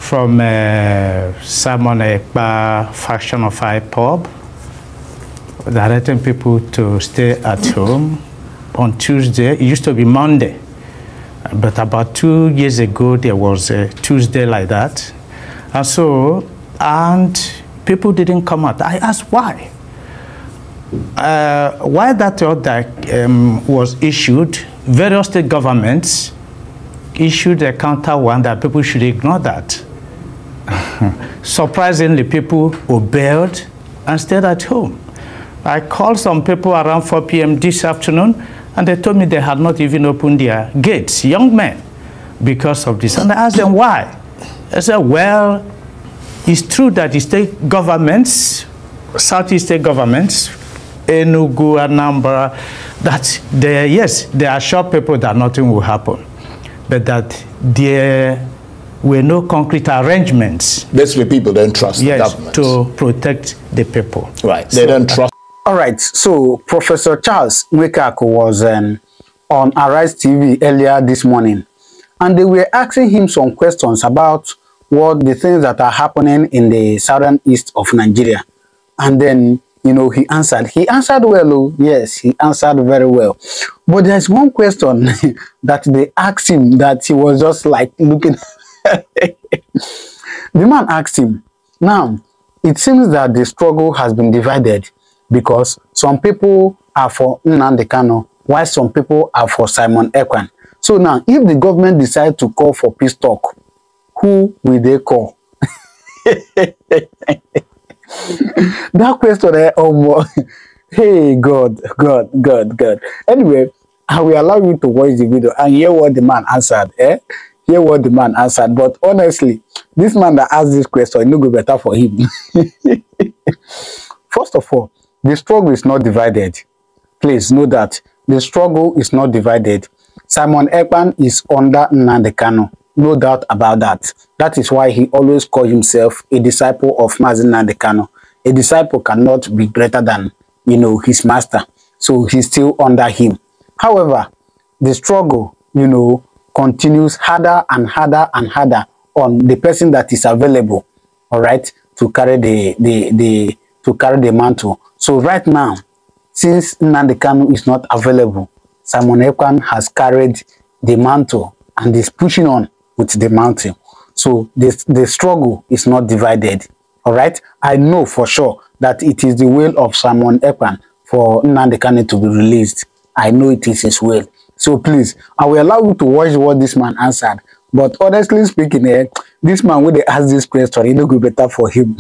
from Simon Ekpa faction of IPOB, directing people to stay at home on Tuesday. It used to be Monday, but about 2 years ago, there was a Tuesday like that. And people didn't come out. I asked why. Why that order was issued, various state governments issued a counter one that people should ignore that. Surprisingly, people obeyed and stayed at home. I called some people around 4 p.m. this afternoon, and they told me they had not even opened their gates, young men, because of this. And I asked them why. I said, well, it's true that the state governments, Southeast state governments, Enugu, Anambra, that they assure people that nothing will happen, but that there were no concrete arrangements. Basically, people don't trust the government to protect the people. Right, they don't trust. All right, so Professor Charles Nwekema was on Arise TV earlier this morning, and they were asking him some questions about what the things that are happening in the southern east of Nigeria. And then, you know, he answered. He answered well, oh, yes, he answered very well. But there's one question that they asked him that he was just like looking. The man asked him, now, it seems that the struggle has been divided because some people are for Nnamdi Kanu, while some people are for Simon Ekpa. So now, if the government decides to call for peace talk, who will they call? That question, hey, God. Anyway, I will allow you to watch the video and hear what the man answered. Hear what the man answered. But honestly, this man that asked this question, it no go better for him. First of all, the struggle is not divided. Please know that the struggle is not divided. Simon Ekpa is under Nnamdi Kanu. No doubt about that. That is why he always called himself a disciple of Mazi Nnamdi Kanu. A disciple cannot be greater than, you know, his master. So he's still under him. However, the struggle, you know, continues harder and harder and harder on the person that is available, all right, to carry the mantle. So right now, since Nnamdi Kanu is not available, Simon Ekpa has carried the mantle and is pushing on with the mountain. So the struggle is not divided. All right. I know for sure that it is the will of Simon Ekpa for Nnamdi Kanu to be released. I know it is his will. So please, I will allow you to watch what this man answered. But honestly speaking, this man, when they ask this question, it will go better for him.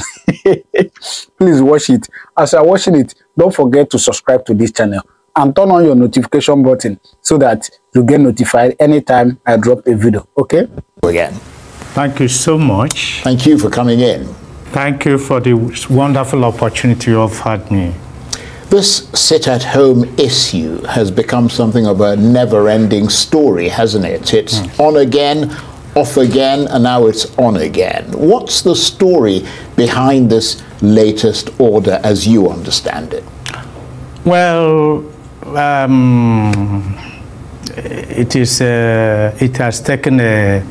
Please watch it. As you're watching it, don't forget to subscribe to this channel and turn on your notification button so that you get notified anytime I drop a video. Okay? Again. Thank you so much. Thank you for coming in. Thank you for the wonderful opportunity you have had me. This sit-at-home issue has become something of a never-ending story, hasn't it? It's on again, off again, and now it's on again. What's the story behind this latest order as you understand it? Well, it has taken a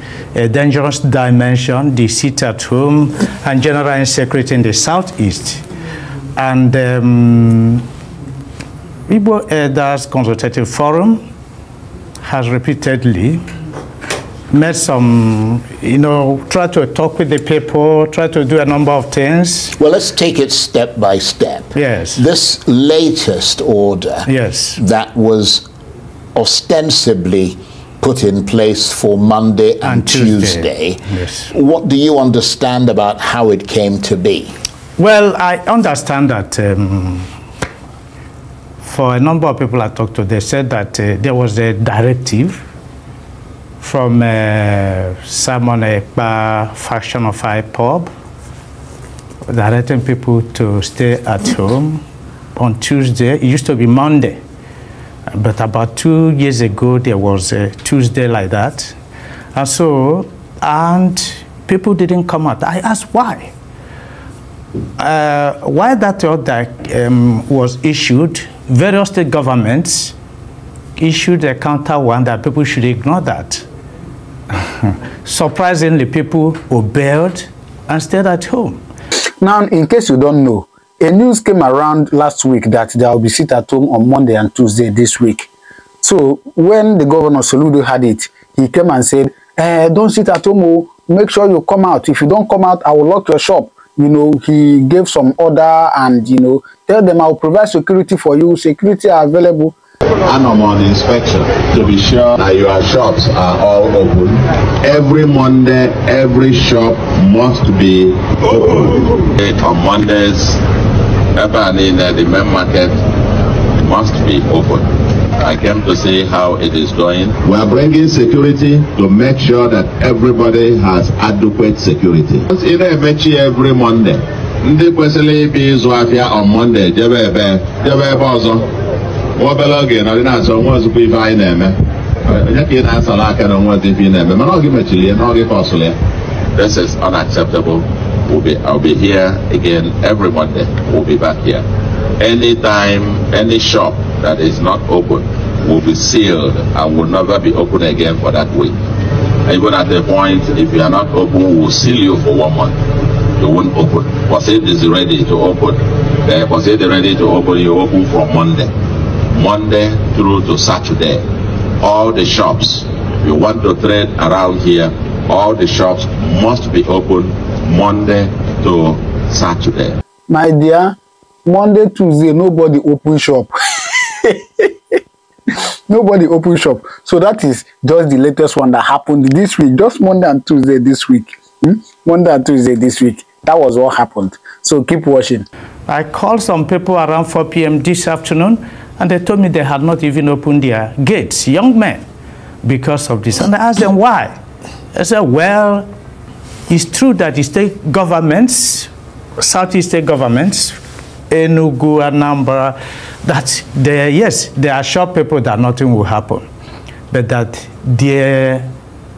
dangerous dimension, the sit-at-home and general insecurity in the southeast. And Igbo Elders Consultative Forum has repeatedly made some, you know, try to talk with the people, try to do a number of things. Well, let's take it step by step. Yes. This latest order, yes, that was ostensibly put in place for Monday and Tuesday. Yes. What do you understand about how it came to be? Well, I understand that for a number of people I talked to, they said that there was a directive from Simon Ekpa faction of IPOB directing people to stay at home on Tuesday. It used to be Monday, but about 2 years ago, there was a Tuesday like that. And people didn't come out. I asked why. Why that order was issued, various state governments issued a counter one that people should ignore that. Surprisingly, people obeyed and stayed at home. Now, in case you don't know, a news came around last week that there will be sit at home on Monday and Tuesday this week. So when the governor Soludo had it, he came and said, don't sit at home, oh, make sure you come out. If you don't come out, I will lock your shop. You know, he gave some order and, you know, tell them I will provide security for you. Security are available. And I'm on inspection to be sure that your shops are all open. Every Monday, every shop must be open. On Mondays, in the main market must be open. I came to see how it is going. We are bringing security to make sure that everybody has adequate security. It's every Monday. Ndị kwesịrị ibi ịzụ afịa on Monday jebe ebe ọzọ. Oge na na-asọ nwa ozugbo ife anyị na-eme. Onye ka ị na-asala aka na nwa ife ị na-eme mana ọ gị mechiri ya na ọ gị kọsụrụ ya. This is unacceptable. I'll be here again every Monday. We'll be back here. Anytime, any shop that is not open will be sealed and will never be open again for that week. Even at the point, if you are not open, we'll seal you for 1 month. You won't open. Posit is ready to open. Posit is ready to open. You open from Monday. Monday through to Saturday. All the shops, if you want to trade around here, all the shops must be open Monday to Saturday. My dear, Monday, Tuesday, nobody open shop. Nobody open shop. So that is just the latest one that happened this week. Just Monday and Tuesday this week. Monday and Tuesday this week. That was what happened. So keep watching. I called some people around 4 p.m. this afternoon, and they told me they had not even opened their gates, young men, because of this. And I asked them why. I said, well, it's true that the state governments, Southeast state governments, Enugu, Anambra, that they assure people that nothing will happen, but that there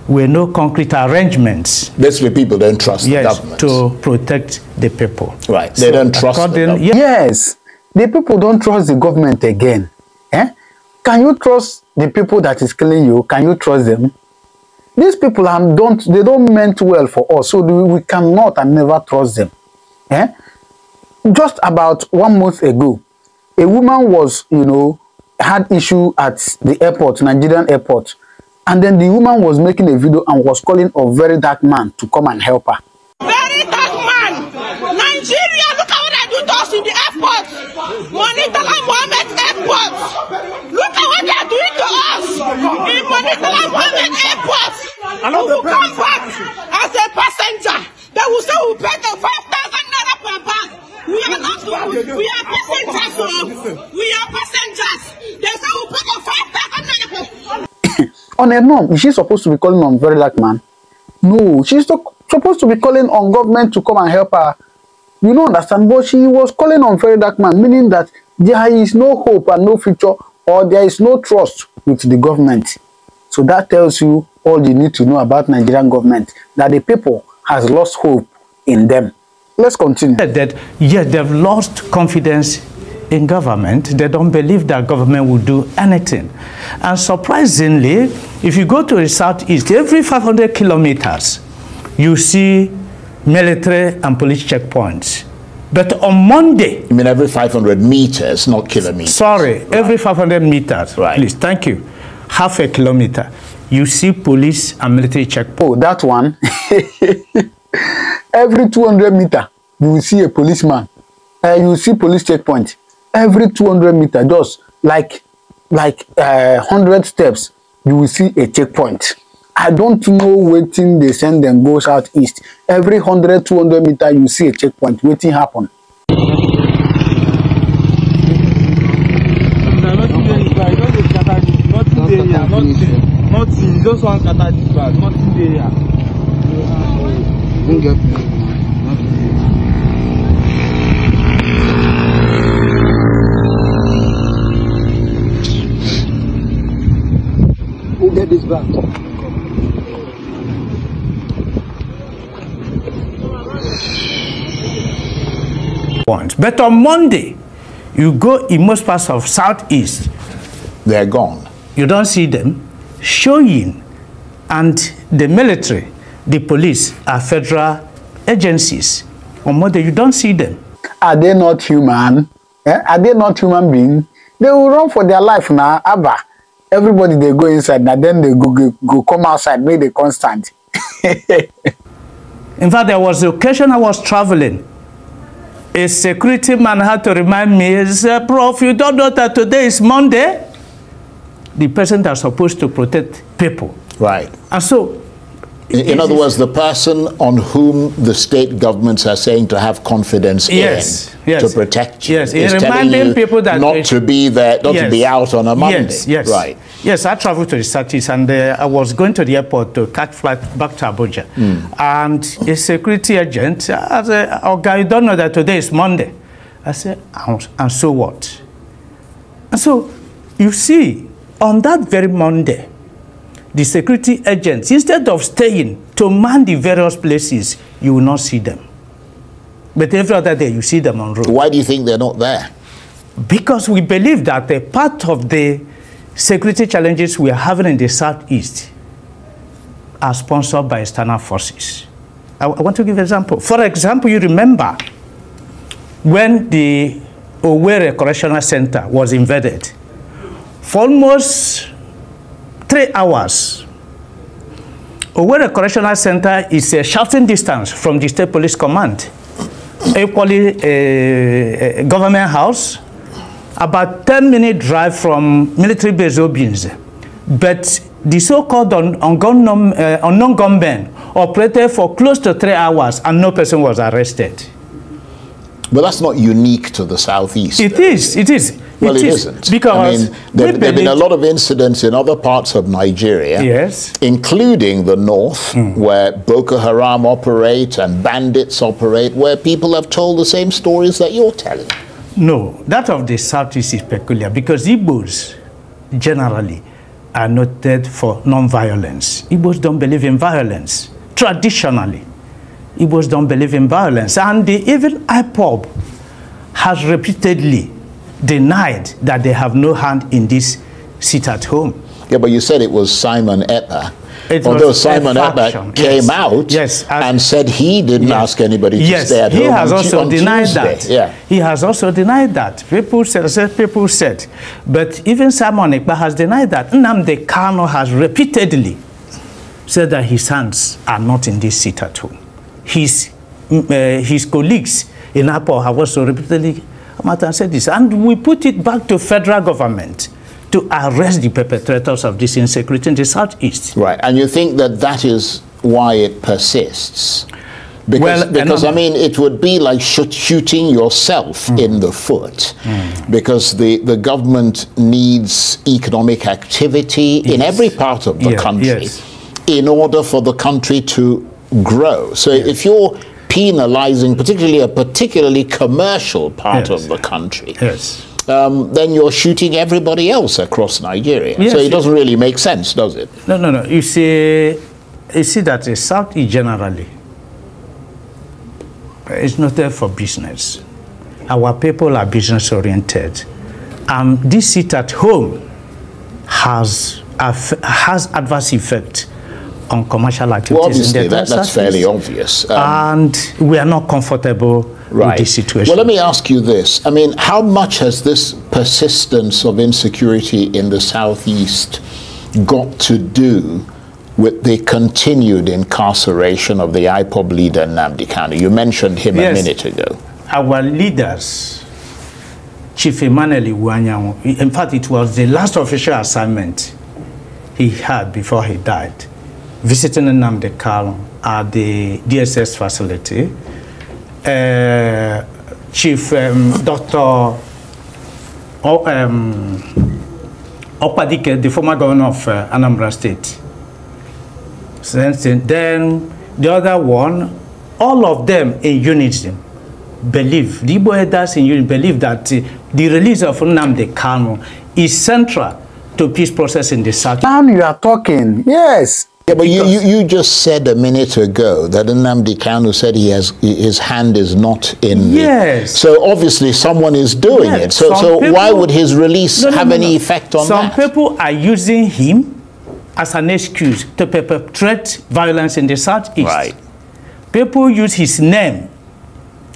were no concrete arrangements. Basically, people don't trust the government to protect the people. Right, they don't trust the government. Yes, the people don't trust the government again. Can you trust the people that is killing you? Can you trust them? These people they don't meant well for us, so we cannot and never trust them. Just about 1 month ago, a woman was, had issue at the airport, Nigerian airport, and then the woman was making a video and was calling a very dark man to come and help her. Very dark man! Nigeria, look at what they do to us in the airport! Monitala Mohammed airport! Look at what they are doing to us in Monitala Mohammed airport! We will come back as a passenger. They will say we pay the 5,000 naira per bag. We are not we are passengers. We are passengers. They say we pay the 5,000 naira per bag. On her norm, is she supposed to be calling on very dark man? No, she's supposed to be calling on government to come and help her. You don't understand, but she was calling on very dark man, meaning that there is no hope and no future, or there is no trust with the government. So that tells you all you need to know about Nigerian government, that the people has lost hope in them. Let's continue. That they've lost confidence in government. They don't believe that government will do anything. And surprisingly, if you go to the southeast, every 500 kilometers, you see military and police checkpoints. But on Monday... You mean every 500 meters, not kilometers? Sorry, every 500 meters. Right. Please, thank you. Half a kilometer, you see police and military checkpoints. Oh, that one. Every 200 meters, you will see a policeman. You will see police checkpoint. Every 200 meters, just like 100 steps, you will see a checkpoint. I don't know waiting they send them go southeast. Every 100, 200 meters, you see a checkpoint. Waiting happen. Nothing. Just one scatter this bag. Nothing there. Don't get me. Who get this bag? But on Monday, you go in most parts of southeast, they're gone. You don't see them showing, and the military, the police are federal agencies. On Monday, you don't see them. Are they not human? Are they not human beings? They will run for their life now. Abba, everybody they go inside now, then they go come outside, make the constant. In fact, there was the occasion I was traveling. A security man had to remind me, he said, Prof, you don't know that today is Monday? The person that's supposed to protect people. Right. And so, in other words, the person on whom the state governments are saying to have confidence in to protect you is reminding people that not to be there, not to be out on a Monday. Right. Yes, I traveled to the Southeast and I was going to the airport to catch flight back to Abuja. And a security agent, I said, oh, guy, you don't know that today is Monday. I said, and so what? And so, you see, on that very Monday, the security agents, instead of staying to man the various places, you will not see them. But every other day, you see them on road. Why do you think they're not there? Because we believe that a part of the security challenges we are having in the Southeast are sponsored by external forces. I want to give an example. For example, you remember when the Owerri Correctional Center was invaded, for almost 3 hours, Owerri Correctional Center is a shouting distance from the State Police Command, equally a government house, about 10-minute drive from military base Obins. But the so-called unknown gunmen operated for close to 3 hours and no person was arrested. But that's not unique to the Southeast. It is. Well, it isn't. Because I mean, there have been a lot of incidents in other parts of Nigeria, including the north, where Boko Haram operate and bandits operate, where people have told the same stories that you're telling. No, that of the Southeast is peculiar because Igbos generally are noted for non-violence. Igbos don't believe in violence. Traditionally, Igbos don't believe in violence. And even IPOB has repeatedly denied that they have no hand in this sit at home. Yeah, but you said it was Simon Ekpa. Although Simon Ekpa came out and said he didn't ask anybody to stay at home. He has also denied that. Yeah. He has also denied that. People said. But even Simon Ekpa has denied that. Nnamdi Kanu has repeatedly said that his hands are not in this sit at home. His colleagues in IPOB have also repeatedly come out and said this. And we put it back to federal government to arrest the perpetrators of this insecurity in the Southeast. Right, and you think that that is why it persists? Because I mean, it would be like shooting yourself in the foot, because the government needs economic activity in every part of the country in order for the country to grow. So if you're penalizing particularly a particularly commercial part of the country, then you're shooting everybody else across Nigeria. So it doesn't really make sense, does it? No. You see that the Southeast generally is not there for business. Our people are business oriented. This sit at home has adverse effect on commercial activities. Well, obviously, that's fairly obvious. And we are not comfortable with this situation. Well, let me ask you this. I mean, how much has this persistence of insecurity in the Southeast got to do with the continued incarceration of the IPOB leader, Nnamdi Kanu? You mentioned him a minute ago. Our leaders, Chief Emmanuel Iwuanyanwu, in fact, it was the last official assignment he had before he died, visiting Nnamdi Kanu at the DSS facility. Chief Dr. Okpadike, the former governor of Anambra State. Then the other one, all of them in unity believe, the Igbo elders in unity believe that the release of Nnamdi Kanu is central to peace process in the South. Now you are talking, yes. Yeah, but you just said a minute ago that Nnamdi Kanu said his hand is not in so obviously someone is doing it. So why would his release have any effect on that? Some people are using him as an excuse to perpetrate violence in the Southeast. Right. People use his name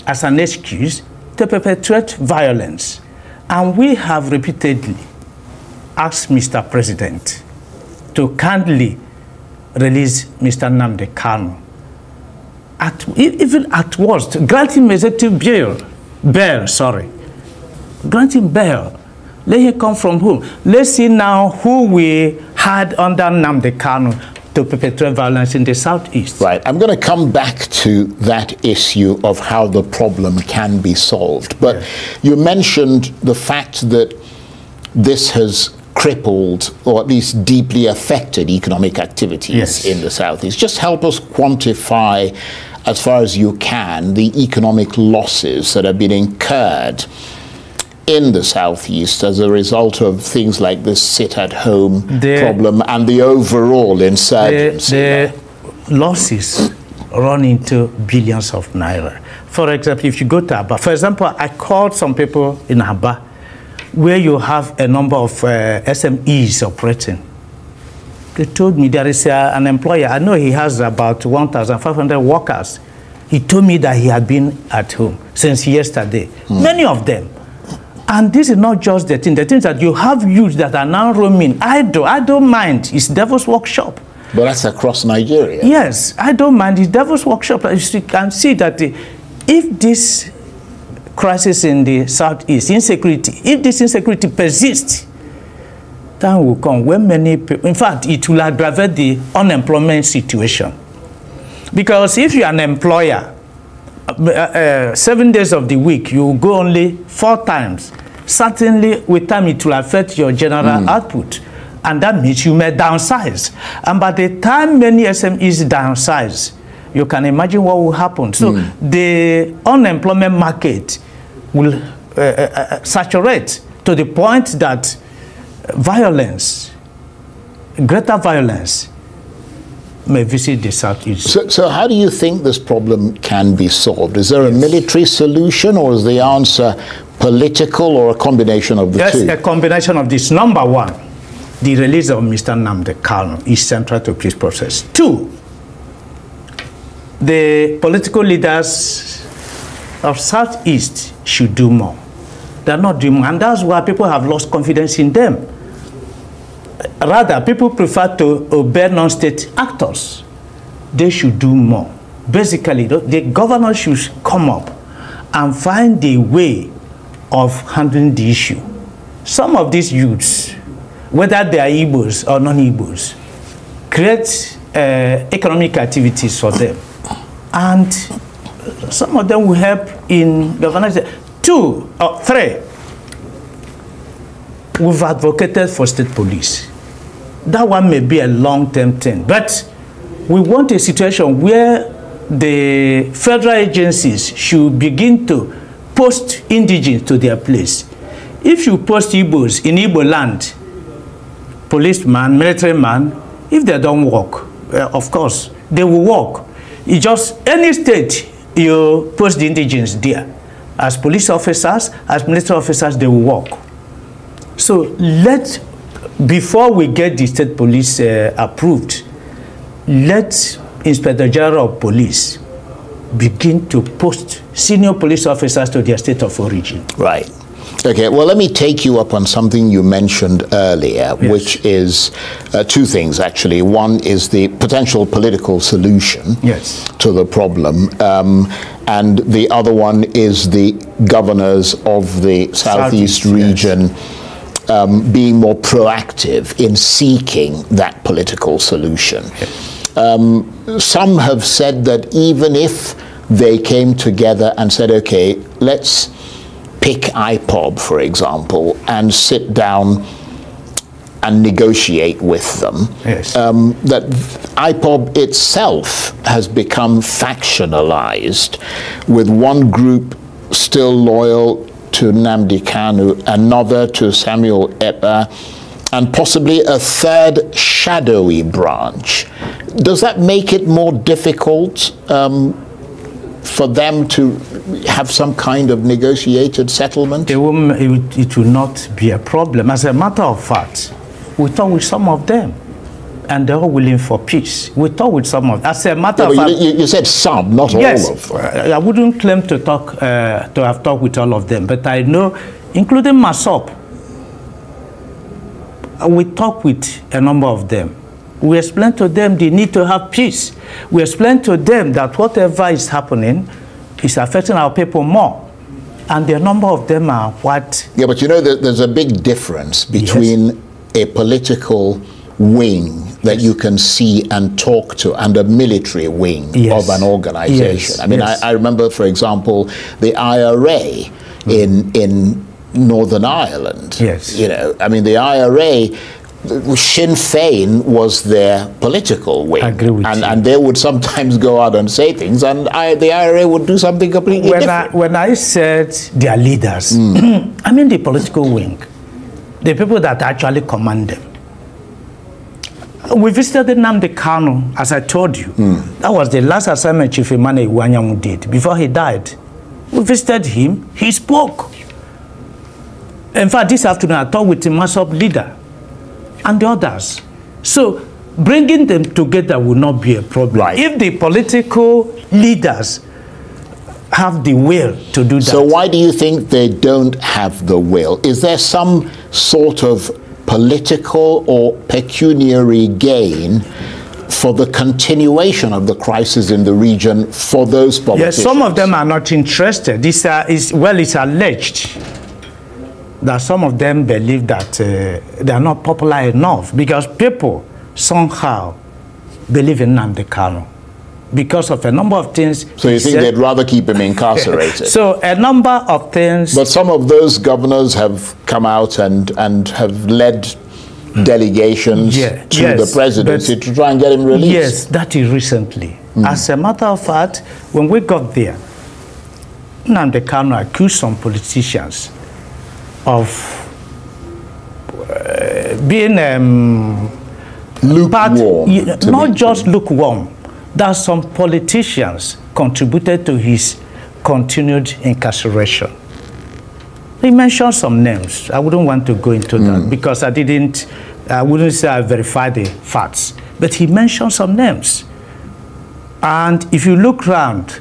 as an excuse to perpetrate violence. And we have repeatedly asked Mr. President to kindly release Mr. Nnamdi Kanu. Even at worst, grant him executive bail, grant him bail. Let him come from home. Let's see now who we had under Nnamdi Kanu to perpetrate violence in the Southeast. Right. I'm going to come back to that issue of how the problem can be solved. But you mentioned the fact that this has crippled or at least deeply affected economic activities in the Southeast. Just help us quantify, as far as you can, the economic losses that have been incurred in the Southeast as a result of things like this sit-at-home problem and the overall insurgency. The losses run into billions of naira. For example, if you go to Aba, for example, I called some people in Aba where you have a number of SMEs operating. They told me there is an employer, I know he has about 1,500 workers. He told me that he had been at home since yesterday. Many of them. And this is not just the things that you have youth that are now roaming. I don't mind. It's devil's workshop. But that's across Nigeria. Yes, I don't mind. It's devil's workshop. You can see that if this crisis in the Southeast, if this insecurity persists, time will come when many people, in fact, it will aggravate the unemployment situation. Because if you're an employer, 7 days of the week, you go only 4 times. Certainly, with time, it will affect your general output. And that means you may downsize. And by the time many SMEs downsize, you can imagine what will happen. So the unemployment market will saturate to the point that greater violence, may visit the Southeast. So how do you think this problem can be solved? Is there a military solution, or is the answer political, or a combination of the two? Yes, a combination of this. Number one, the release of Mr. Nnamdi Kanu is central to peace process. 2, the political leaders of Southeast should do more. They're not doing more, and that's why people have lost confidence in them. Rather, people prefer to obey non-state actors. They should do more. Basically, the governor should come up and find a way of handling the issue. Some of these youths, whether they are Igbos or non-Igbos, create economic activities for them. And some of them will help in governance. 2 or 3, we've advocated for state police. That one may be a long-term thing, but we want a situation where the federal agencies should begin to post indigenes to their place. If you post Igbos in Igbo land, policeman, military man, if they don't work, of course, they will work. It's just any state you post the indigenes there. As police officers, as military officers, they will work. So before we get the state police approved, let Inspector General of Police begin to post senior police officers to their state of origin. Right. Okay, well, let me take you up on something you mentioned earlier, which is 2 things, actually. One is the potential political solution to the problem, and the other one is the governors of the Southeast region being more proactive in seeking that political solution. Some have said that even if they came together and said, okay, let's pick IPOB, for example, and sit down and negotiate with them, that IPOB itself has become factionalized, with one group still loyal to Nnamdi Kanu, another to Samuel Ekpa, and possibly a third shadowy branch. Does that make it more difficult for them to have some kind of negotiated settlement? It will not be a problem. As a matter of fact, we talk with some of them. and they're all willing for peace. We talk with some of them. As a matter of fact, you said some, not yes, all of them. I wouldn't claim to have talked with all of them, but I know, including myself, we talk with a number of them. We explain to them they need to have peace. We explain to them that whatever is happening is affecting our people more. And the number of them are what... Yeah, but you know, there's a big difference between a political wing that you can see and talk to and a military wing of an organization. I mean, I remember, for example, the IRA in Northern Ireland. You know, I mean, the IRA, Sinn Féin was their political wing. I agree with you. And they would sometimes go out and say things, and the IRA would do something completely different. When I said their leaders, I mean the political wing, the people that actually command them. We visited Nnamdi Kanu, as I told you. That was the last assignment Chief Emmanuel Iwanyanwu did before he died. We visited him, he spoke. In fact, this afternoon I talked with the MASOP leader and the others. So bringing them together will not be a problem. Right. If the political leaders have the will to do that. So why do you think they don't have the will? Is there some sort of political or pecuniary gain for the continuation of the crisis in the region for those politicians? Yes, some of them are not interested. It's alleged that some of them believe that they are not popular enough because people somehow believe in Nnamdi Kanu because of a number of things. So you think they'd rather keep him incarcerated? So a number of things. But some of those governors have come out and have led delegations to the presidency to try and get him released. Yes, that is recently. As a matter of fact, when we got there, Nnamdi Kanu accused some politicians of being lukewarm. Not just lukewarm, that some politicians contributed to his continued incarceration. He mentioned some names. I wouldn't want to go into that because I wouldn't say I verified the facts. But he mentioned some names. And if you look around,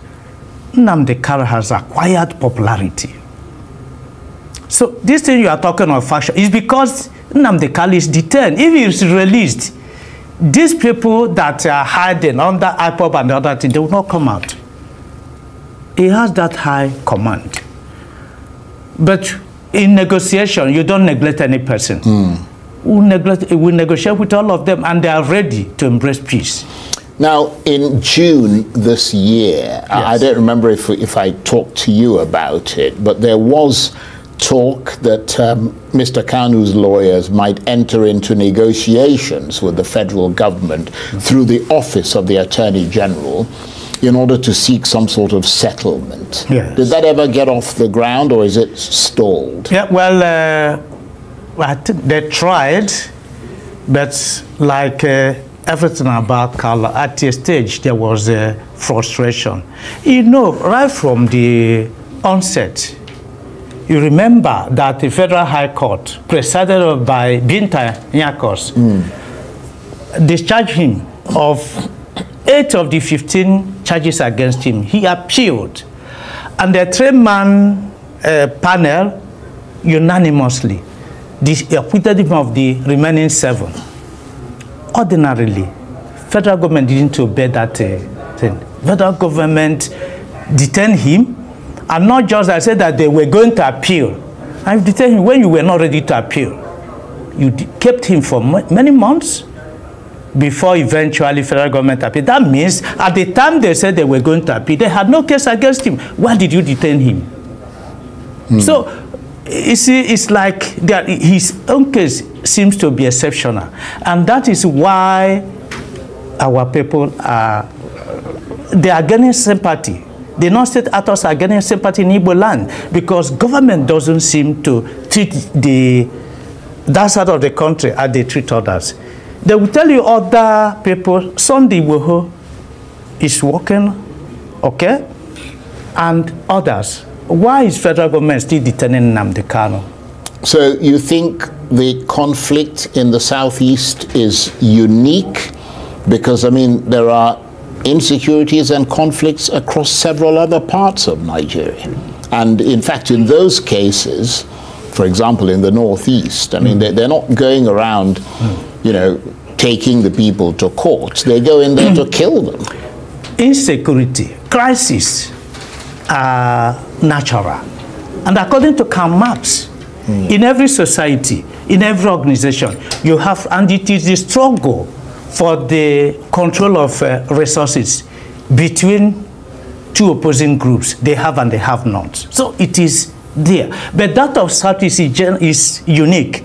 Nnamdi Kanu has acquired popularity. So this thing you are talking of faction is because Nnamdi Kanu is detained. If he is released, these people that are hiding under IPOB and the other thing, they will not come out. He has that high command. But in negotiation, you don't neglect any person. We negotiate with all of them, and they are ready to embrace peace. Now, in June this year, I don't remember if I talked to you about it, but there was talk that Mr. Kanu's lawyers might enter into negotiations with the federal government through the office of the Attorney General in order to seek some sort of settlement. Yes. Did that ever get off the ground, or is it stalled? Yeah, well, I think they tried, but like everything about color, at a stage there was a frustration. You know, right from the onset, you remember that the Federal High Court, presided by Binta Nyakos, discharged him of 8 of the 15 charges against him. He appealed, and the 3-man panel unanimously acquitted him of the remaining 7. Ordinarily, federal government didn't obey that thing. Federal government detained him, and not just I said that they were going to appeal. And you detained him when you were not ready to appeal. You kept him for many months before eventually federal government appealed. That means at the time they said they were going to appeal, they had no case against him. Why did you detain him? So, you see, it's like that his own case seems to be exceptional. And that is why our people are, they are gaining sympathy. The non-state actors are gaining sympathy in Igbo land because government doesn't seem to treat that side of the country as they treat others. They will tell you other people, Sunday Igboho is working, okay? And others. Why is federal government still detaining Nnamdi Kanu? So you think the conflict in the southeast is unique? Because, I mean, there are insecurities and conflicts across several other parts of Nigeria. And in fact, in those cases, for example, in the northeast, I mean, they're not going around, you know, taking the people to court. They go in there to kill them. Insecurity, crisis are natural. And according to Karl Marx, in every society, in every organization, you have, and it is the struggle for the control of resources between two opposing groups, they have and they have not. So it is there. But that of Southeast is unique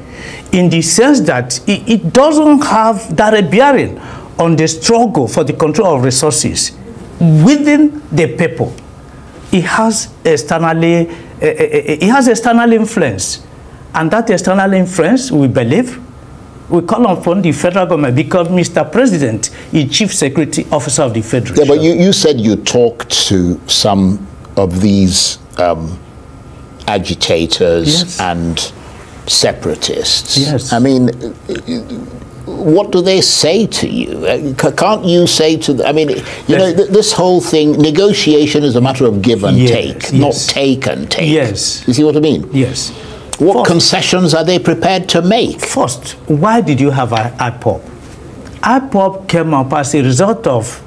in the sense that it doesn't have direct bearing on the struggle for the control of resources within the people. It has externally, external influence. And that external influence, we believe, we call upon the federal government because Mr. President is Chief Security Officer of the Federation. Yeah, but you said you talked to some of these agitators, yes, and separatists. Yes. I mean, what do they say to you? Can't you say to them, I mean, you know, this whole thing, negotiation is a matter of give and take, not take and take. Yes. You see what I mean? Yes. What concessions are they prepared to make? First, why did you have IPOB? IPOB came up as a result of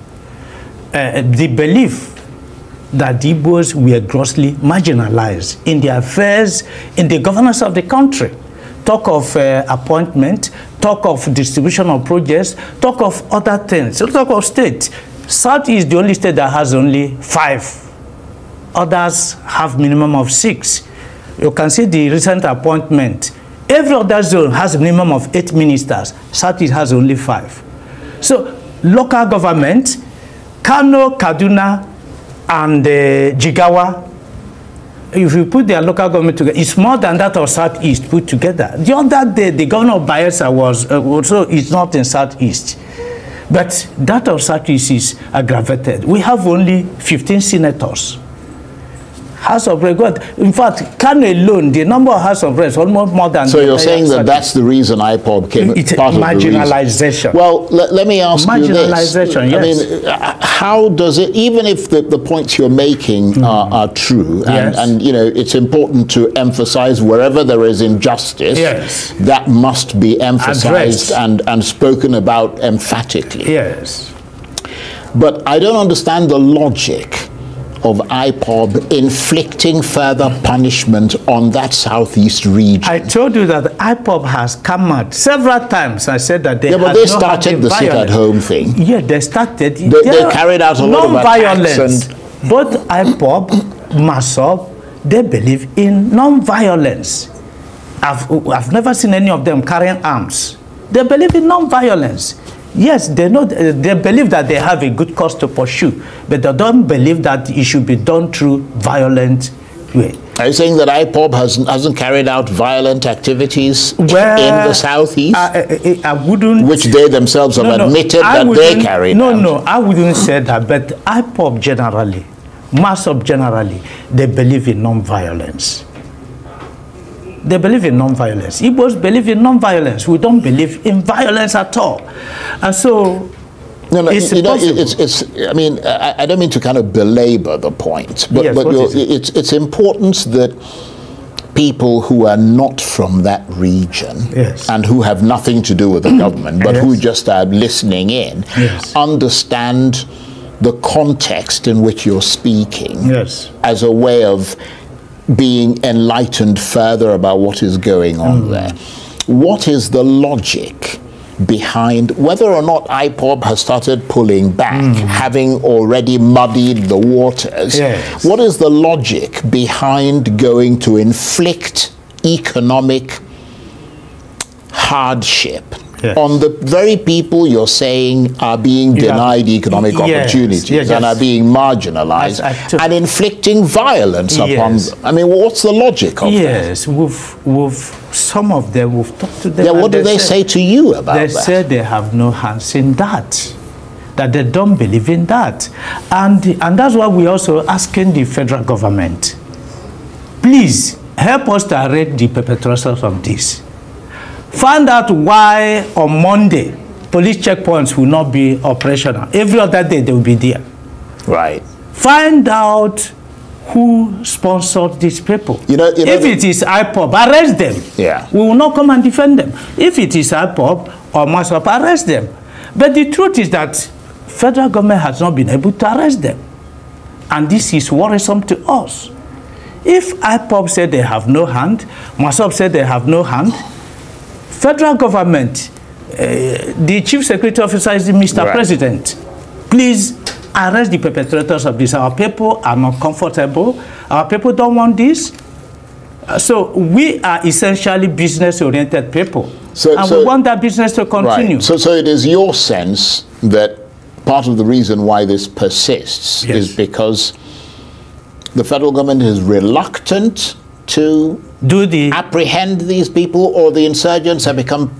the belief that the Igbos were grossly marginalized in their affairs, in the governance of the country. Talk of appointment, talk of distribution of projects, talk of other things, talk of state. South is the only state that has only 5. Others have minimum of 6. You can see the recent appointment. Every other zone has a minimum of 8 ministers. Southeast has only 5. So local government, Kano, Kaduna, and Jigawa, if you put their local government together, it's more than that of Southeast put together. The other day, the governor of Bayelsa was also is not in Southeast. But that of Southeast is aggravated. We have only 15 senators. House of Reps. In fact, Kano alone, the number of House of Reps almost more than. So you're saying that that's the reason IPOB came. It's part of marginalization. The reason. Well, let me ask you this. Marginalization. Yes. I mean, how does it? Even if the points you're making are true, and you know, it's important to emphasize wherever there is injustice, yes, that must be emphasized and spoken about emphatically. Yes. But I don't understand the logic of IPOB inflicting further punishment on that southeast region. I told you that IPOB has come out several times. I said that they but they started the sit-at-home thing. Yeah, they started. They carried out a lot of attacks. Both IPOB, MASOB, they believe in non-violence. I've never seen any of them carrying arms. They believe in non-violence. Yes, they know, they believe that they have a good cause to pursue, but they don't believe that it should be done through violent way. Are you saying that IPOB hasn't carried out violent activities in the southeast? I wouldn't. Which they themselves have admitted that they carried out. No, I wouldn't say that, but IPOB generally, MASOB generally, they believe in non-violence. They believe in non-violence. Igbos believe in non-violence. We don't believe in violence at all. And so, I mean, I don't mean to kind of belabor the point, but, yes, it's important that people who are not from that region, yes, and who have nothing to do with the government, but yes, who just are listening in, yes, understand the context in which you're speaking, yes, as a way of being enlightened further about what is going on there. What is the logic behind whether or not IPOB has started pulling back, having already muddied the waters? Yes. What is the logic behind going to inflict economic hardship on the very people you're saying are being denied economic opportunities and are being marginalized, and inflicting violence upon them? I mean, what's the logic of that? Yes, we've some of them, we've talked to them. Yeah, what do they say to you about that? They say they have no hands in that they don't believe in that. And that's why we're also asking the federal government, please help us to arrest the perpetrators of this. Find out why on Monday police checkpoints will not be operational. Every other day they will be there. Right. Find out who sponsored these people. If it is IPOB, arrest them. Yeah. We will not come and defend them. If it is IPOB or MASOP, arrest them. But the truth is that federal government has not been able to arrest them. And this is worrisome to us. If IPOB said they have no hand, MASOP said they have no hand, federal government, the chief security officer is the Mr. President. Please arrest the perpetrators of this. Our people are not comfortable. Our people don't want this. So we are essentially business-oriented people. And we want that business to continue. Right. So it is your sense that part of the reason why this persists is because the federal government is reluctant to apprehend these people, or the insurgents have become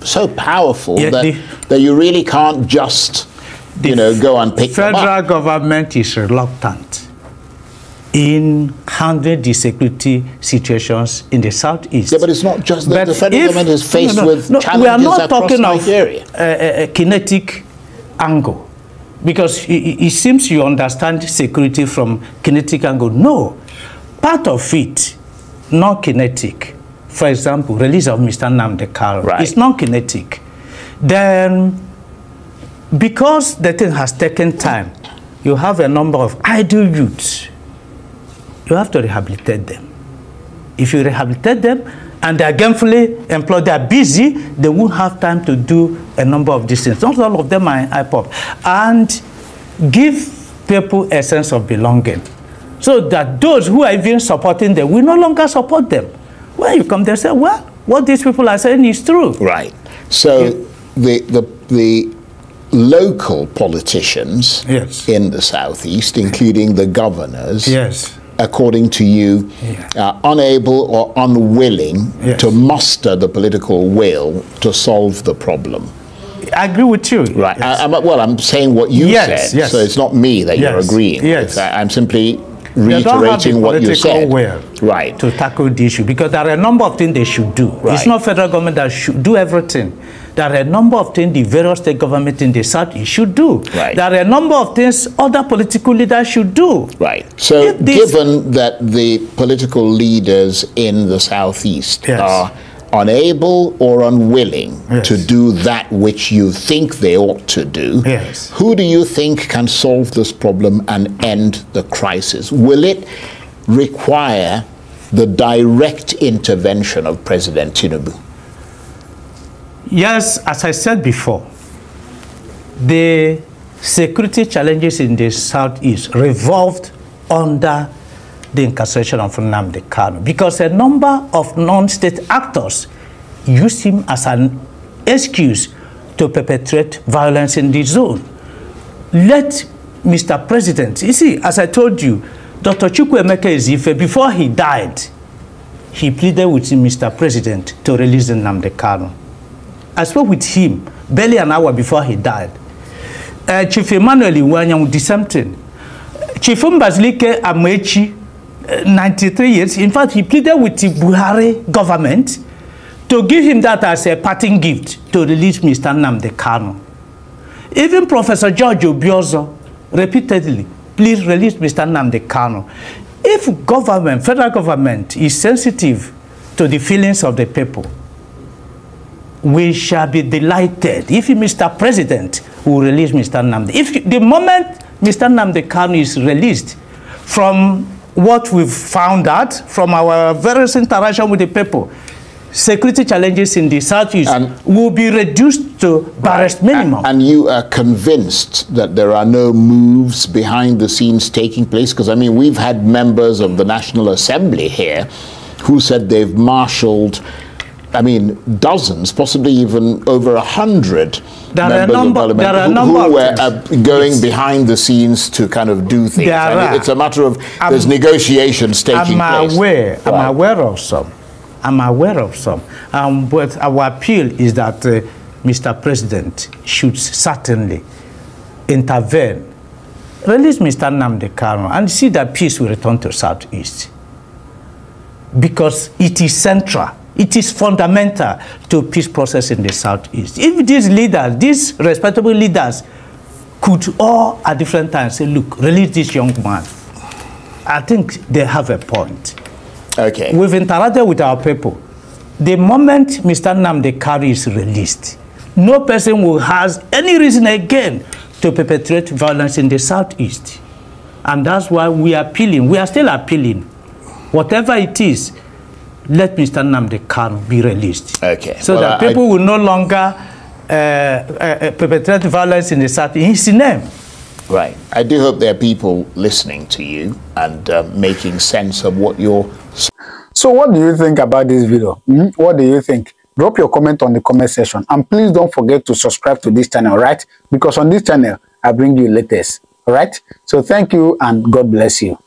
so powerful that you really can't just go and pick them up. Federal government is reluctant in handling the security situations in the southeast. Yeah, but it's not just that the federal government is faced with challenges. We are not talking Nigeria. of a kinetic angle, because it seems you understand security from kinetic angle. No, part of it, non-kinetic. For example, release of Mr. Nnamdi Kanu is non-kinetic. Then, because the thing has taken time, you have a number of idle youths. You have to rehabilitate them. If you rehabilitate them and they are gainfully employed, they are busy, they won't have time to do a number of these things. Not all of them are IPOB. And give people a sense of belonging, so that those who are even supporting them will no longer support them. When you come there, say, well, what these people are saying is true. Right. So the local politicians in the southeast, including the governors, according to you, are unable or unwilling to muster the political will to solve the problem. I agree with you. Right. Well, I'm saying what you said, so it's not me that you're agreeing with. I'm simply reiterating what you said. Right. To tackle the issue, because there are a number of things they should do. It's not federal government that should do everything. There are a number of things the various state government in the south should do. There are a number of things other political leaders should do. Right. So given that the political leaders in the southeast are unable or unwilling to do that which you think they ought to do, who do you think can solve this problem and end the crisis? Will it require the direct intervention of President Tinubu? Yes, as I said before, the security challenges in the southeast revolved under the incarceration of Nnamdi Kanu, because a number of non-state actors used him as an excuse to perpetrate violence in the zone. Let Mr. President, you see, as I told you, Dr. Chukwuemeka Ezife, before he died, he pleaded with Mr. President to release Nnamdi Kanu. I spoke with him barely an hour before he died. Chief Emmanuel Iwanyang did something. Chief Mbazilike Amechi, 93 years, in fact, he pleaded with the Buhari government to give him that as a parting gift to release Mr. Nnamdi Kanu. Even Professor George Obiozo repeatedly, please release Mr. Nnamdi Kanu. If government, federal government, is sensitive to the feelings of the people, we shall be delighted if Mr. President will release Mr. Nnamdi. If the moment Mr. Nnamdi Kanu is released, from what we've found out from our various interaction with the people, security challenges in the southeast will be reduced to barest minimum. And you are convinced that there are no moves behind the scenes taking place? Because, I mean, we've had members of the National Assembly here who said they've marshaled, I mean, dozens, possibly even over 100 members of parliament who were going behind the sines to kind of do things. It's a matter of there's negotiations taking place. I'm aware of some. I'm aware of some. But our appeal is that Mr. President should certainly intervene, release Mr. Nnamdi Kanu, and see that peace will return to Southeast. Because it is central. It is fundamental to peace process in the Southeast. If these leaders, these respectable leaders, could all at different times say, look, release this young man, I think they have a point. Okay. We've interacted with our people. The moment Mr. Nnamdi Kanu is released, no person will have any reason again to perpetrate violence in the Southeast. And that's why we are appealing. We are still appealing. Whatever it is, let Mr. Nnamdi Kanu be released. Okay. So that people will no longer perpetrate violence in the South in his name. Right. I do hope there are people listening to you and making sense of what you're... So what do you think about this video? What do you think? Drop your comment on the comment section. And please don't forget to subscribe to this channel, right? Because on this channel, I bring you latest, all right? So thank you and God bless you.